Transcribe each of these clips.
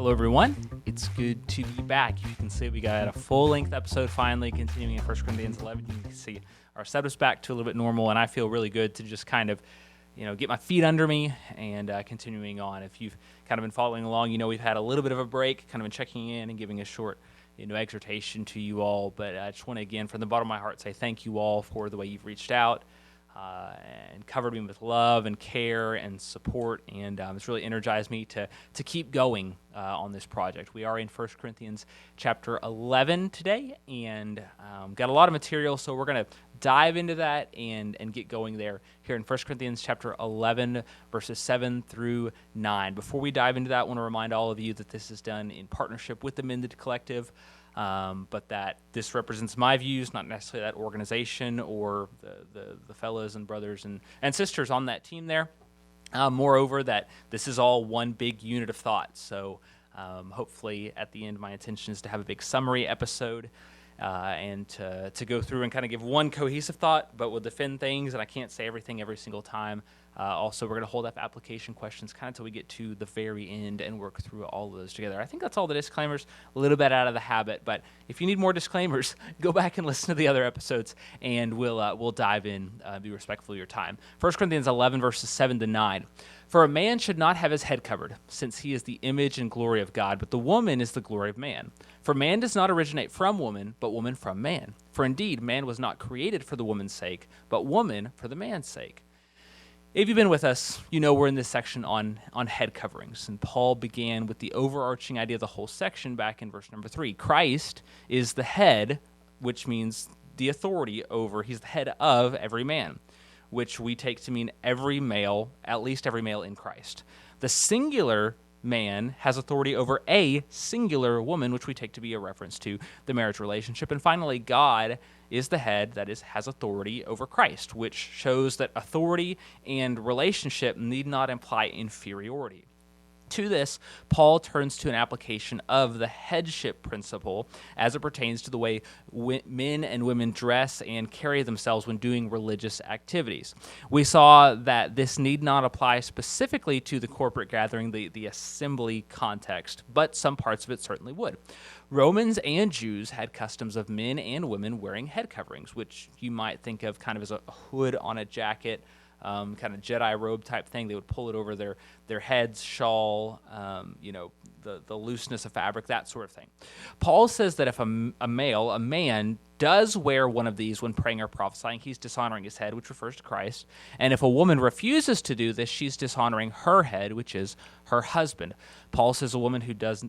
Hello, everyone. It's good to be back. You can see we got a full-length episode finally, continuing in 1 Corinthians 11. You can see our setup's back to a little bit normal, and I feel really good to just kind of, get my feet under me and continuing on. If you've kind of been following along, we've had a little bit of a break, kind of been checking in and giving a short, exhortation to you all. But I just want to, again, from the bottom of my heart, say thank you all for the way you've reached out and covered me with love and care and support, and it's really energized me to keep going on this project. We are in 1 Corinthians chapter 11 today, and got a lot of material, so we're going to dive into that and get going there here in 1 Corinthians chapter 11, verses 7 through 9. Before we dive into that, I want to remind all of you that this is done in partnership with the Mended Collective, but that this represents my views, not necessarily that organization or the fellows and brothers and sisters on that team there. Moreover, that this is all one big unit of thought. So hopefully at the end, my intention is to have a big summary episode and to go through and kind of give one cohesive thought, but we'll defend things, and I can't say everything every single time. Also, we're going to hold up application questions kind of until we get to the very end and work through all of those together. I think that's all the disclaimers, a little bit out of the habit, but if you need more disclaimers, go back and listen to the other episodes, and we'll dive in, be respectful of your time. 1 Corinthians 11, verses 7 to 9. For a man should not have his head covered, since he is the image and glory of God, but the woman is the glory of man. For man does not originate from woman, but woman from man. For indeed, man was not created for the woman's sake, but woman for the man's sake. If you've been with us, you know we're in this section on head coverings, and Paul began with the overarching idea of the whole section back in verse number 3. Christ is the head, which means the authority over, he's the head of every man, which we take to mean every male, at least every male in Christ. The singular man has authority over a singular woman, which we take to be a reference to the marriage relationship. And finally, God is the head, that is, has authority over Christ, which shows that authority and relationship need not imply inferiority. To this, Paul turns to an application of the headship principle as it pertains to the way men and women dress and carry themselves when doing religious activities. We saw that this need not apply specifically to the corporate gathering, the assembly context, but some parts of it certainly would. Romans and Jews had customs of men and women wearing head coverings, which you might think of kind of as a hood on a jacket, kind of Jedi robe type thing. They would pull it over their heads, shawl, the looseness of fabric, that sort of thing. Paul says that if a man, does wear one of these when praying or prophesying, he's dishonoring his head, which refers to Christ. And if a woman refuses to do this, she's dishonoring her head, which is her husband. Paul says a woman who does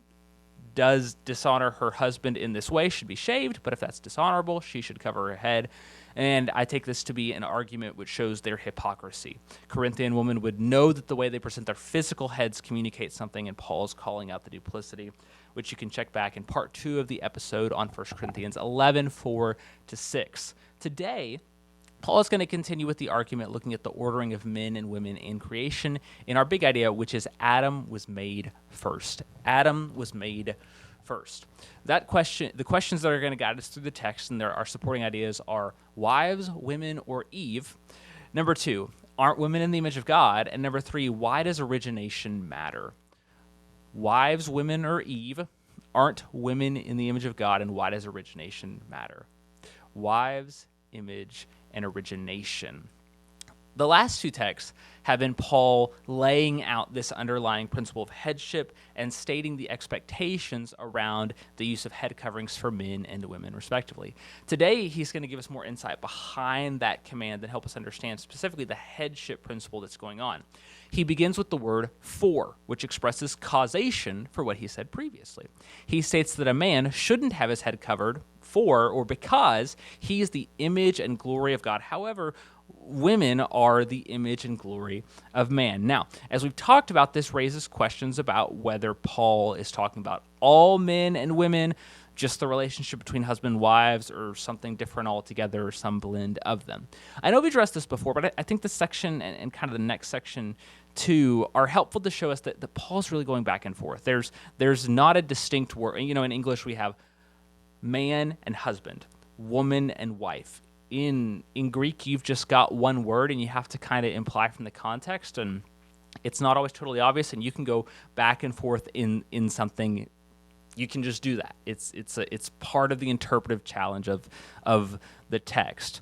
dishonor her husband in this way should be shaved, but if that's dishonorable, she should cover her head. And I take this to be an argument which shows their hypocrisy. Corinthian women would know that the way they present their physical heads communicates something, and Paul's calling out the duplicity, which you can check back in part 2 of the episode on 1 Corinthians 11, 4-6. Today, Paul is going to continue with the argument looking at the ordering of men and women in creation in our big idea, which is Adam was made first. Adam was made first. The questions that are going to guide us through the text and our supporting ideas are wives, women, or Eve. Number 2, aren't women in the image of God? And number 3, why does origination matter? Wives, women, or Eve, aren't women in the image of God, and why does origination matter? Wives, image, and origination. The last 2 texts have been Paul laying out this underlying principle of headship and stating the expectations around the use of head coverings for men and women, respectively. Today, he's going to give us more insight behind that command and help us understand specifically the headship principle that's going on. He begins with the word for, which expresses causation for what he said previously. He states that a man shouldn't have his head covered for or because he is the image and glory of God. However, women are the image and glory of man. Now, as we've talked about, this raises questions about whether Paul is talking about all men and women, just the relationship between husband and wives, or something different altogether, or some blend of them. I know we addressed this before, but I think this section and kind of the next section too are helpful to show us that Paul's really going back and forth. There's not a distinct word. In English we have man and husband, woman and wife. In Greek, you've just got one word, and you have to kind of imply from the context. And It's not always totally obvious, and you can go back and forth in something. You can just do that. It's part of the interpretive challenge of the text.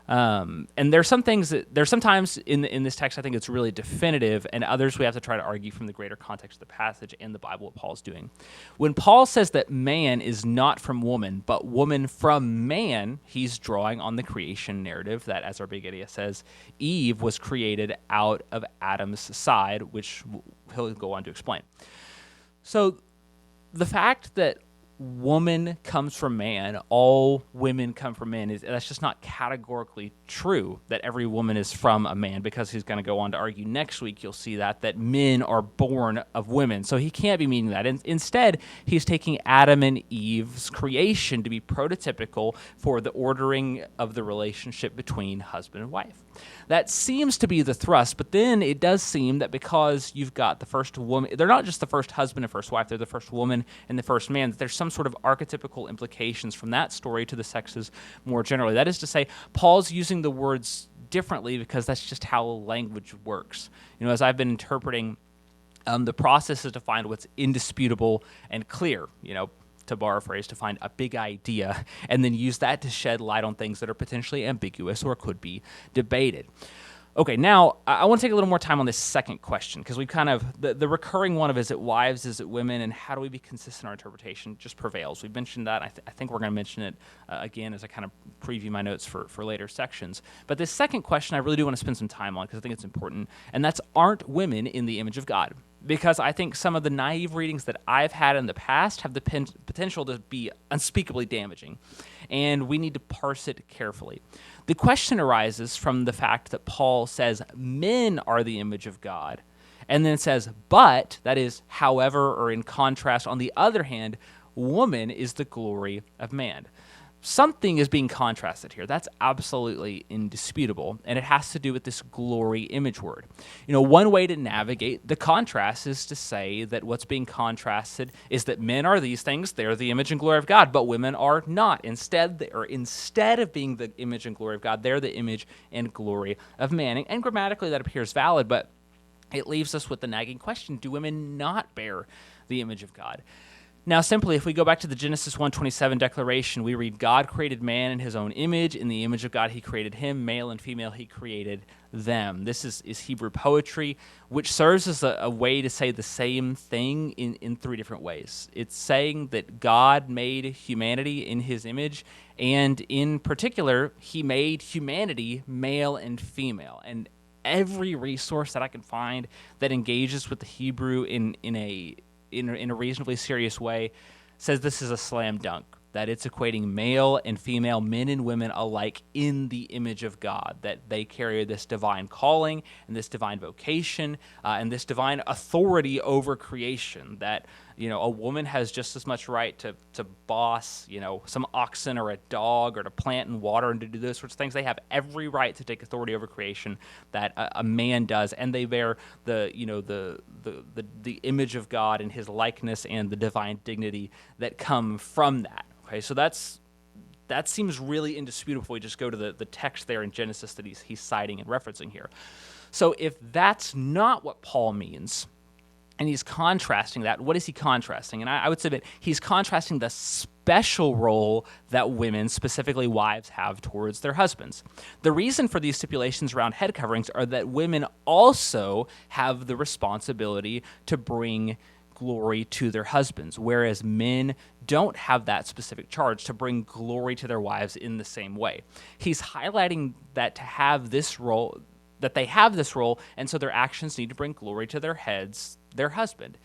And there's sometimes in this text I think it's really definitive, and others we have to try to argue from the greater context of the passage and the Bible what Paul's doing. When Paul says that man is not from woman, but woman from man, he's drawing on the creation narrative that, as our big idea says, Eve was created out of Adam's side, which he'll go on to explain. So the fact that woman comes from man, all women come from men, that's just not categorically true that every woman is from a man, because he's going to go on to argue next week, you'll see that men are born of women. So he can't be meaning that. Instead, he's taking Adam and Eve's creation to be prototypical for the ordering of the relationship between husband and wife. That seems to be the thrust, but then it does seem that because you've got the first woman, they're not just the first husband and first wife, they're the first woman and the first man, that there's some sort of archetypical implications from that story to the sexes more generally. That is to say, Paul's using the words differently because that's just how language works. As I've been interpreting, the process is to find what's indisputable and clear, to borrow a phrase, to find a big idea, and then use that to shed light on things that are potentially ambiguous or could be debated. Okay, now I want to take a little more time on this second question, because we've kind of, the recurring one of is it wives, is it women, and how do we be consistent in our interpretation just prevails. We've mentioned that. I think we're going to mention it again as I kind of preview my notes for later sections. But this second question I really do want to spend some time on, because I think it's important, and that's, aren't women in the image of God? Because I think some of the naive readings that I've had in the past have the potential to be unspeakably damaging, and we need to parse it carefully. The question arises from the fact that Paul says men are the image of God, and then says, but, that is, however, or in contrast, on the other hand, woman is the glory of man. Something is being contrasted here. That's absolutely indisputable, and it has to do with this glory image word. One way to navigate the contrast is to say that what's being contrasted is that men are these things, they're the image and glory of God, but women are not. Instead of being the image and glory of God, they're the image and glory of man. And grammatically that appears valid, but it leaves us with the nagging question, do women not bear the image of God? Now, simply, if we go back to the Genesis 1:27 declaration, we read, God created man in his own image. In the image of God, he created him. Male and female, he created them. This is Hebrew poetry, which serves as a way to say the same thing in three different ways. It's saying that God made humanity in his image, and in particular, he made humanity male and female. And every resource that I can find that engages with the Hebrew in a reasonably serious way says this is a slam dunk, that it's equating male and female, men and women alike in the image of God, that they carry this divine calling and this divine vocation and this divine authority over creation, that a woman has just as much right to boss some oxen or a dog, or to plant and water and to do those sorts of things. They have every right to take authority over creation that a man does, and they bear the image of God and his likeness and the divine dignity that come from that. Okay, so that seems really indisputable if we just go to the text there in Genesis that he's citing and referencing here. So if that's not what Paul means, and he's contrasting that, what is he contrasting? And I would say that he's contrasting the special role that women, specifically wives, have towards their husbands. The reason for these stipulations around head coverings are that women also have the responsibility to bring glory to their husbands, whereas men don't have that specific charge to bring glory to their wives in the same way. He's highlighting that to have this role, that they have this role, and so their actions need to bring glory to their heads, their husband.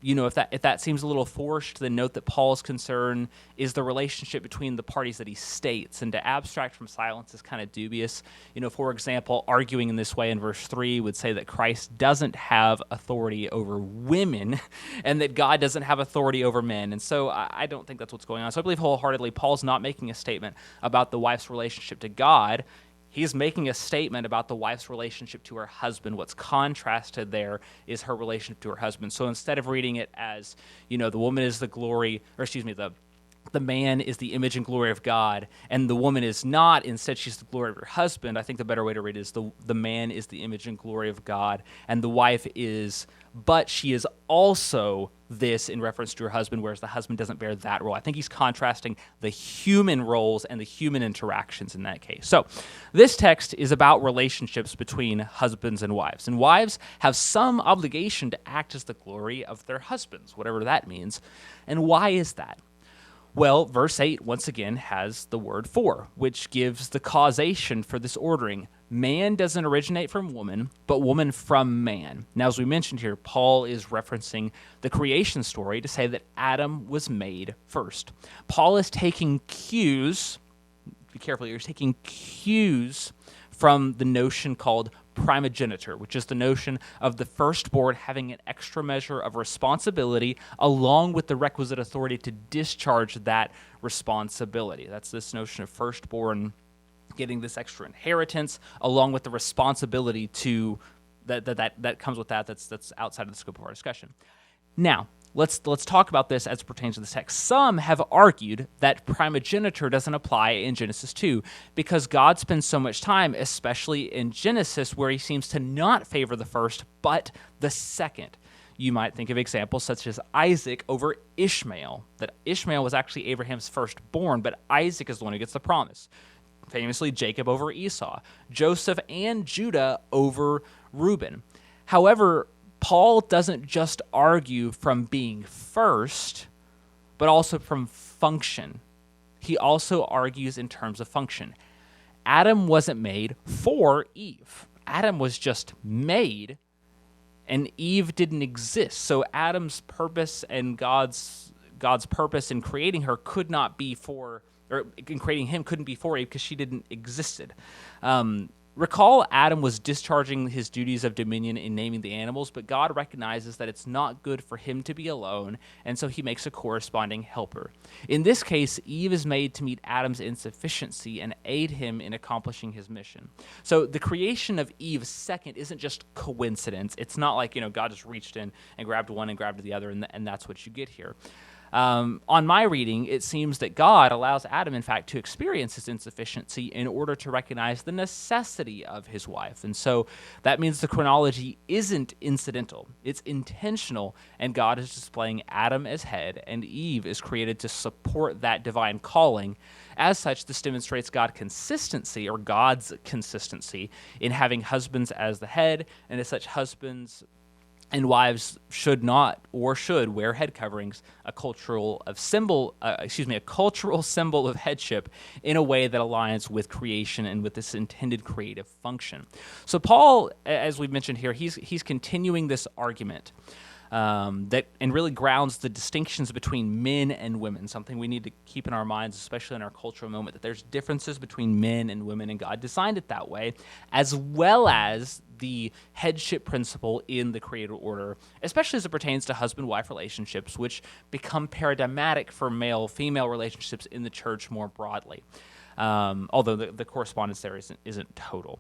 If that seems a little forced, then note that Paul's concern is the relationship between the parties that he states, and to abstract from silence is kind of dubious. For example, arguing in this way in verse 3 would say that Christ doesn't have authority over women and that God doesn't have authority over men. And so I don't think that's what's going on. So I believe wholeheartedly Paul's not making a statement about the wife's relationship to God. He's making a statement about the wife's relationship to her husband. What's contrasted there is her relationship to her husband. So instead of reading it as, the woman is the glory, or excuse me, the the man is the image and glory of God, and the woman is not. Instead, she's the glory of her husband. I think the better way to read it is the man is the image and glory of God, and the wife is, but she is also this in reference to her husband, whereas the husband doesn't bear that role. I think he's contrasting the human roles and the human interactions in that case. So this text is about relationships between husbands and wives have some obligation to act as the glory of their husbands, whatever that means. And why is that? Well, verse 8, once again, has the word for, which gives the causation for this ordering. Man doesn't originate from woman, but woman from man. Now, as we mentioned here, Paul is referencing the creation story to say that Adam was made first. Paul is taking cues, be careful, you're taking cues from the notion called primogeniture, which is the notion of the firstborn having an extra measure of responsibility along with the requisite authority to discharge that responsibility. That's this notion of firstborn getting this extra inheritance along with the responsibility to that comes with that's outside of the scope of our discussion. Now, let's talk about this as it pertains to this text. Some have argued that primogeniture doesn't apply in Genesis 2 because God spends so much time, especially in Genesis, where he seems to not favor the first, but the second. You might think of examples such as Isaac over Ishmael, that Ishmael was actually Abraham's firstborn, but Isaac is the one who gets the promise. Famously, Jacob over Esau, Joseph and Judah over Reuben. However, Paul doesn't just argue from being first, but also from function. He also argues in terms of function. Adam wasn't made for Eve. Adam was just made, and Eve didn't exist. So Adam's purpose and God's purpose in creating her could not be for, or in creating him couldn't be for Eve because she didn't existed. Recall Adam was discharging his duties of dominion in naming the animals, but God recognizes that it's not good for him to be alone, and so he makes a corresponding helper. In this case, Eve is made to meet Adam's insufficiency and aid him in accomplishing his mission. So the creation of Eve second isn't just coincidence. It's not like, God just reached in and grabbed one and grabbed the other, and that's what you get here. On my reading, it seems that God allows Adam, in fact, to experience his insufficiency in order to recognize the necessity of his wife. And so that means the chronology isn't incidental. It's intentional, and God is displaying Adam as head, and Eve is created to support that divine calling. As such, this demonstrates God's consistency in having husbands as the head, and as such, husbands and wives should not or should wear head coverings, a cultural symbol of headship in a way that aligns with creation and with this intended creative function. So Paul, as we mentioned here, he's continuing this argument that really grounds the distinctions between men and women, something we need to keep in our minds, especially in our cultural moment, that there's differences between men and women, and God designed it that way, as well as the headship principle in the created order, especially as it pertains to husband-wife relationships, which become paradigmatic for male-female relationships in the church more broadly, although the correspondence there isn't total.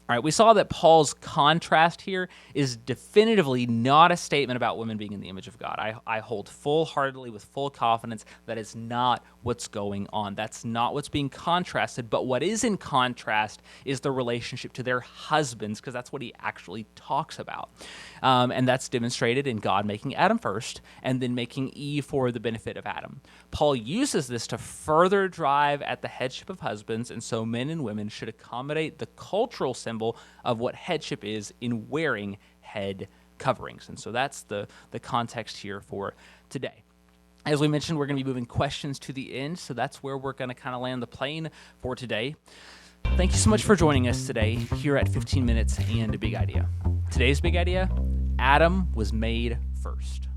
All right, we saw that Paul's contrast here is definitively not a statement about women being in the image of God. I hold full-heartedly with full confidence that is not what's going on. That's not what's being contrasted, but what is in contrast is the relationship to their husbands, because that's what he actually talks about. And that's demonstrated in God making Adam first and then making Eve for the benefit of Adam. Paul uses this to further drive at the headship of husbands, and so men and women should accommodate the cultural symbol of what headship is in wearing head coverings. And so that's the context here for today. As we mentioned, we're going to be moving questions to the end, so that's where we're going to kind of land the plane for today. Thank you so much for joining us today here at 15 Minutes and a Big Idea. Today's big idea: Adam was made first.